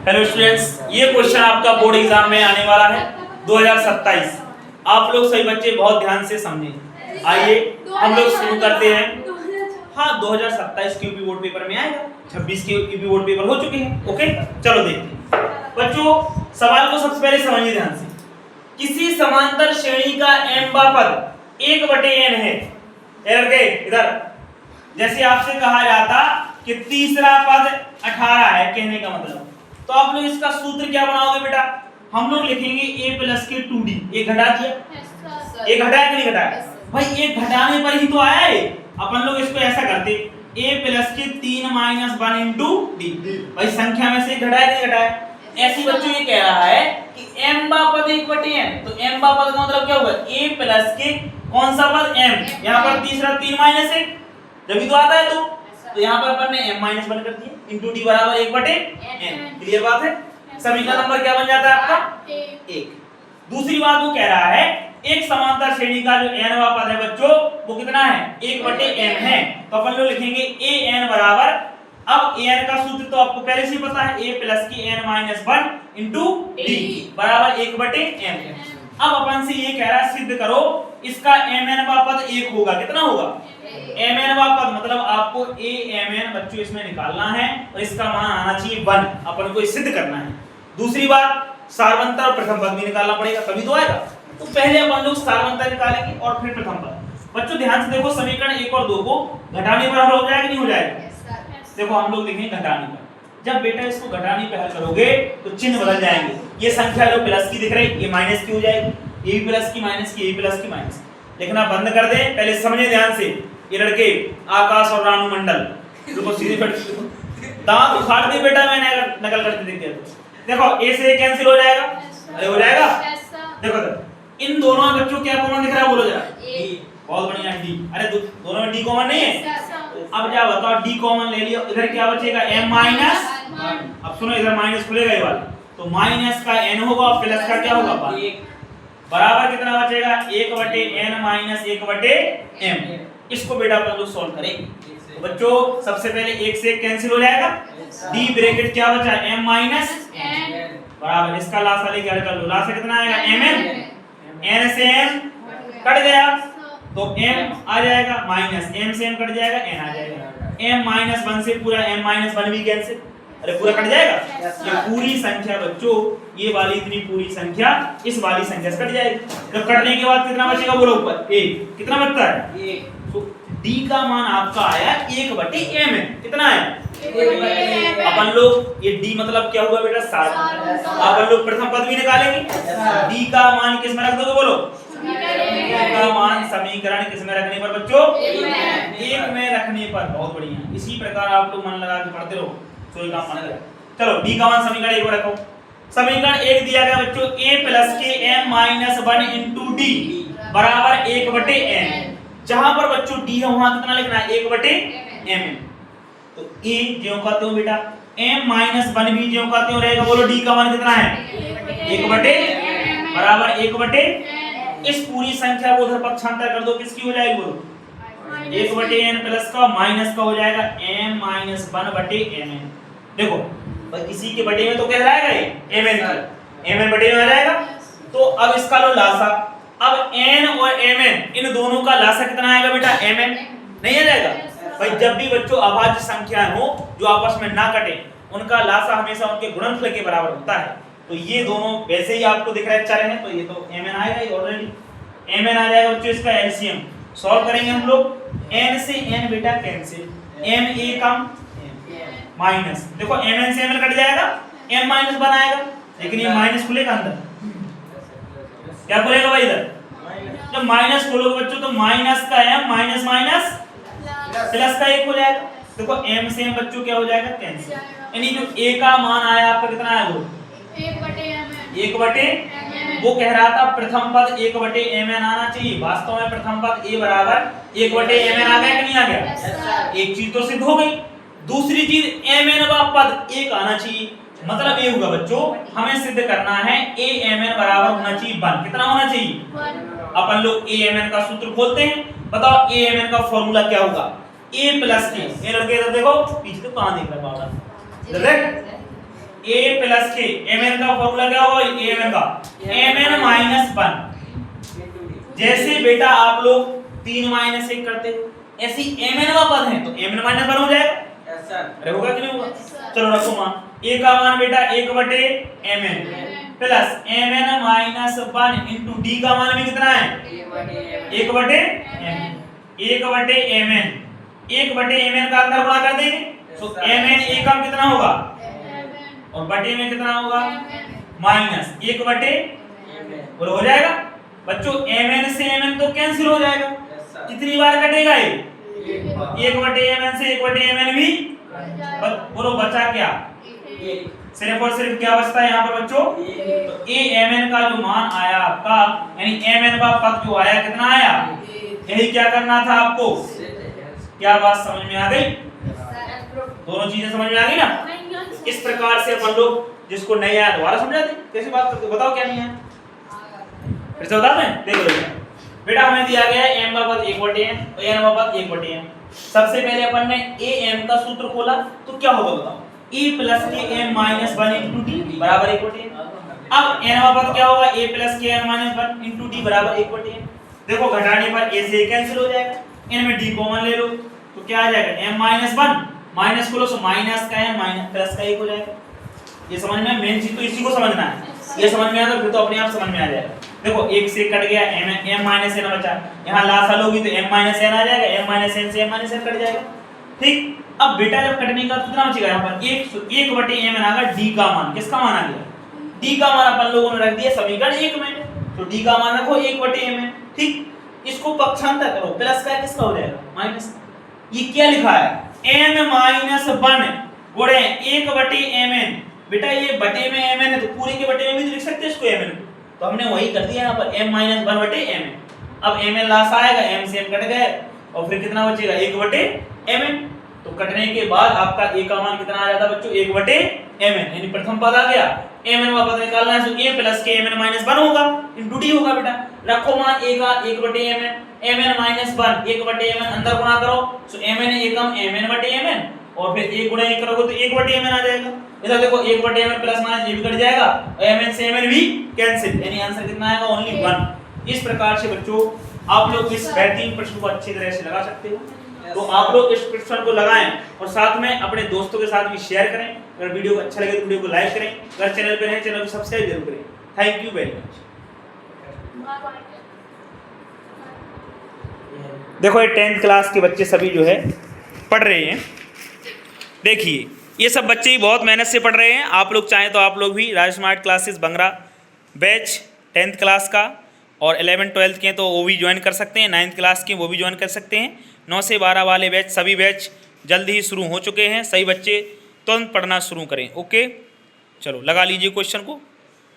Hello students, ये question आपका board exam में आने वाला है 2027। आप लोग सभी बच्चे बहुत ध्यान से समझें। आइए हम लोग शुरू करते हैं। हाँ, 2027 के यूपी बोर्ड पेपर में आएगा, 26 के यूपी बोर्ड पेपर हो चुके हैं। ओके, चलो देखते हैं। बच्चों, सवाल को सबसे पहले समझिए ध्यान से। किसी समांतर श्रेणी का m पद 1/n है। इधर जैसे आपसे कहा जाता कि तीसरा पद 18 है, कहने का मतलब तो आप लोग इसका सूत्र क्या बनाओगे बेटा? हम लोग लिखेंगे a प्लस के 2d। एक घटा दिया, एक घटाया कि नहीं घटाया? भाई एक घटाने पर ही तो आया है। अपन लोग इसको ऐसा करते a प्लस के 3 माइनस 1 इंटू d। भाई संख्या में से घटाया कि नहीं घटाया? ऐसी बच्चों ये कह रहा है कि m बा पद 1/n, तो m बा पद का मतलब क्या होगा? a प्लस के कौन सा पद m, यहाँ पर तीसरा 3 माइनस 1 जब भी तो आता है तो यहाँ पर अपन ने m माइनस 1 कर दिया इंटू d बराबर 1/n। क्लियर बात है? समीकरण नंबर क्या बन जाता है आपका? 1। दूसरी बात वो कह रहा है एक समांतर श्रेणी का जो n वां पद है बच्चों वो कितना है? 1/m है। तो अपन लोग लिखेंगे an बराबर, अब an का सूत्र तो आपको पहले से ही पता है, a प्लस की n माइनस 1 इंटू d बराबर 1/m। अब अपन से ये कह रहा है सिद्ध करो इसका mn वां पद 1 होगा। कितना होगा? mn वां पद मतलब आपको amn बच्चों इसमें निकालना है और इसका मान आना चाहिए 1। अपन को सिद्ध करना है। दूसरी बात, सारवंतर और प्रथम पद भी निकालना पड़ेगा, तभी तो आएगा। तो पहले अपन लोग सारवंतर निकालेंगे और फिर प्रथम पद। बच्चों ध्यान से देखो, समीकरण 1 और 2 को घटाने पर हल हो जाएगा कि नहीं हो जाएगा? देखो हम लोग लिखेंगे घटाने पर। जब बेटा इसको घटाने पे हल करोगे तो चिन्ह बदल जाएंगे। ये संख्या जो प्लस की दिख रही है ये माइनस की हो जाएगी, ये भी प्लस की माइनस की, ये भी प्लस की माइनस। लिखना बंद कर दे, पहले समझे ध्यान से। ये लड़के आकाश और रानू मंडल, रुको सीधे दांत उखाड़ दे बेटा, मैंने नकल करके देख दिया। देखो a से कैंसिल हो जाएगा, अरे हो जाएगा। देखो तो इन दोनों में बच्चों क्या कॉमन दिख रहा है? बोलो जरा। बहुत बढ़िया, d। अरे दोनों में d कॉमन नहीं है। अब क्या बताओ, d कॉमन ले लिया, इधर क्या बचेगा? m minus. अब सुनो, इधर माइनस खुलेगा ये वाला, तो माइनस का n होगा और प्लस का क्या होगा? बराबर कितना बचेगा? 1/n minus 1/m। इसको बेटा अपन लोग सॉल्व करेंगे। तो बच्चों सबसे पहले 1 से 1 कैंसिल हो जाएगा, d ब्रैकेट क्या बचा? m माइनस बराबर इसका लासा लेके हल कर लो। लासा कितना आएगा? mn। n से n कट गया तो m आ जाएगा, माइनस m से m कट जाएगा, n आ जाएगा। m माइनस 1 से पूरा m माइनस 1 भी कैंसिल, अरे पूरा कट जाएगा। ये पूरी संख्या बच्चों, ये वाली इतनी पूरी संख्या इस वाली संख्या से कट जाएगी। जब कटने के बाद कितना बचेगा? बोलो ऊपर 1। कितना बचता है? 1। तो d का मान आपका आया 1/m है। कितना है? 1/m। अपन लोग ये d मतलब क्या हुआ बेटा? सारवंतर। अपन लोग प्रथम पद भी निकालेंगे। d का मान किस में रख दोगे? बोलो। का मान समीकरण किस में रखने पर बच्चों? 1 में रखने पर। बहुत बढ़िया। इसी प्रकार आप लोग मन लगा के पढ़ते रहो, कोई काम मन लगा। चलो d का मान समीकरण 1 में रखो। समीकरण 1 दिया गया बच्चों a प्लस के m माइनस 1 इंटू d बराबर 1/m। जहां पर बच्चों d है वहां कितना लिखना है? 1/m। तो a ज्यों का त्यों बेटा, m माइनस 1 भी ज्यों का त्यों रहेगा। बोलो d का मान कितना है? 1/m बराबर 1/m। इस पूरी संख्या को उधर पक्षांतर कर दो, किसकी हो जाएगी? बोलो 1/n प्लस का माइनस का हो जाएगा m माइनस 1/mn। देखो भाई इसी के बटे में तो कह रहा है ये mn का, mn बटे में आ जाएगा। तो अब इसका लो लासा। अब n और mn इन दोनों का लासा कितना आएगा बेटा? mn नहीं आ जाएगा? भाई जब भी बच्चों अभाज्य संख्याएं हो जो आपस में ना कटे, उनका लासा हमेशा उनके गुणनफल के बराबर होता है। तो ये दोनों वैसे ही आपको दिख रहा है चर हैं, तो ये तो mn आएगा ही ऑलरेडी। mn आ जाएगा बच्चों, इसका एलसीएम सॉल्व करेंगे हम लोग। n से n बेटा cancel, m a come minus, देखो mn से mn कट जाएगा, m माइनस 1 आएगा, लेकिन ये माइनस खुलेगा अंदर। क्या खुलेगा भाई इधर? जब माइनस खोलोगे बच्चों तो माइनस का m माइनस माइनस प्लस का 1 हो जाएगा। देखो m से m बच्चों क्या हो जाएगा? कैंसिल। यानी जो a का मान आया आपका कितना आया? वो 1/m। वो कह रहा था प्रथम पद 1/mn आना चाहिए। वास्तव में प्रथम पद a बराबर 1/mn आ गया कि नहीं आ गया? एक चीज तो सिद्ध हो गई। दूसरी चीज mn वाला पद 1 आना चाहिए। मतलब ये होगा बच्चों, हमें सिद्ध करना है amn बराबर होना चाहिए 1। कितना होना चाहिए? 1। अपन लोग amn का सूत्र खोलते हैं। बताओ amn का फॉर्मूला क्या होगा? a प्लस के, ये लड़के इधर देखो, पीछे तो कहां देख रहा है बाबा? इधर देख, a प्लस के mn का फॉर्मूला क्या होगा amn का mn माइनस 1। जैसे बेटा आप लोग 3 माइनस 1 करते हो ऐसी mn का पद है तो mn माइनस 1 हो जाएगा। Yes sir. अरे होगा कि नहीं होगा? चलो रखो मान a का मान बेटा 1/mn plus mn minus 1 into d का मान भी कितना है 1/mn 1/mn 1/mn का अंदर गुणा कर देंगे तो mn एकम कितना होगा और बटे में कितना होगा माइनस 1/mn बोलो हो जाएगा बच्चों। mn से mn तो कैंसिल हो जाएगा। कितनी बार कटेगा ये 1/mn से 1/mn भी बोलो बचा क्या सिर्फ और सिर्फ क्या बचता है यहाँ पर बच्चों तो amn का जो मान आया आपका यानी mn का पद जो आया कितना आया यही क्या करना था आपको। क्या बात समझ में आ गई? दोनों चीजें समझ में आ गई ना। इस प्रकार से अपन लोग जिसको नहीं आया दोबारा समझा दे कैसे बात करते बताओ क्या नहीं है फिर से बता दें। देखो बेटा हमें दिया गया है m का पद 1/m और n का पद 1/m। सबसे पहले अपन ने am का सूत्र खोला तो क्या होगा बताओ a प्लस के m माइनस 1 इंटू d बराबर 1/m। अब n का पद क्या होगा a प्लस के m माइनस 1 इंटू d बराबर 1/m। देखो घटाने पर a से कैंसिल हो जाएगा n में d कॉमन ले लो तो क्या आ जाएगा m माइनस 1 माइनस खोलो तो माइनस का m माइनस प्लस का 1 हो जाएगा। ये समझ में मेन चीज तो इसी को समझना है। ये समझ में आया तो फिर तो अपने आप समझ में आ जाएगा। देखो 1 से कट गया m माइनस n बचा यहाँ लासा लोगी तो m माइनस n आ जाएगा m माइनस n से m माइनस n कट जाएगा ठीक। अब बेटा जब कटने का कितना बचेगा यहाँ पर 1/mn आ गया d का मान किसका मान आ गया d का मान अपन लोगों ने रख दिया समीकरण 1 में तो d का मान रखो 1/mn ठीक। इसको पक्षांतर करो प्लस का किसका हो जाएगा माइनस। ये क्या लिखा है m माइनस 1 गुणे 1/mn। बेटा ये बटे में mn है तो पूरे के बटे में भी तो लिख सकते हैं इसको mn तो हमने वही कर दिया यहाँ पर m माइनस 1/mn। अब mn लास्ट आएगा m से m कट गए और फिर कितना बचेगा 1/mn। तो कटने के बाद आपका a का मान कितना आ जाता है बच्चों 1/mn यानी प्रथम पद आ गया। mn का पद निकालना है तो a प्लस के mn माइनस 1 होगा इंटू d होगा बेटा। रखो मान a का 1/mn mn माइनस 1 1/mn अंदर गुणा करो तो mn एकम mn/mn और फिर 1 गुणा 1 करोगे तो 1/mn आ जाएगा। इधर देखो 1/mn प्लस माइनस ये भी कट जाएगा और mn से mn भी कैंसिल यानी आंसर कितना आएगा ओनली 1। इस प्रकार से बच्चों आप लोग इस बेहतरीन प्रश्न को अच्छी तरह से लगा सकते हो। तो आप लोग इस प्रश्न को लगाएं और साथ में अपने दोस्तों के साथ भी शेयर करें। अगर वीडियो को अच्छा लगे तो वीडियो को लाइक करें। अगर चैनल पर हैं चैनल को सब्सक्राइब जरूर करें। Thank you very much. देखो ये 10th क्लास के बच्चे सभी जो है पढ़ रहे हैं। देखिए ये सब बच्चे ही बहुत मेहनत से पढ़ रहे हैं। आप लोग चाहें तो आप लोग भी राज स्मार्ट क्लासेस बंगरा बैच 10th क्लास का और 11 12 के तो वो भी ज्वाइन कर सकते हैं। 9th क्लास के वो भी ज्वाइन कर सकते हैं। 9 से 12 वाले बैच सभी बैच जल्द ही शुरू हो चुके हैं। सही बच्चे तुरंत पढ़ना शुरू करें। ओके चलो लगा लीजिए क्वेश्चन को।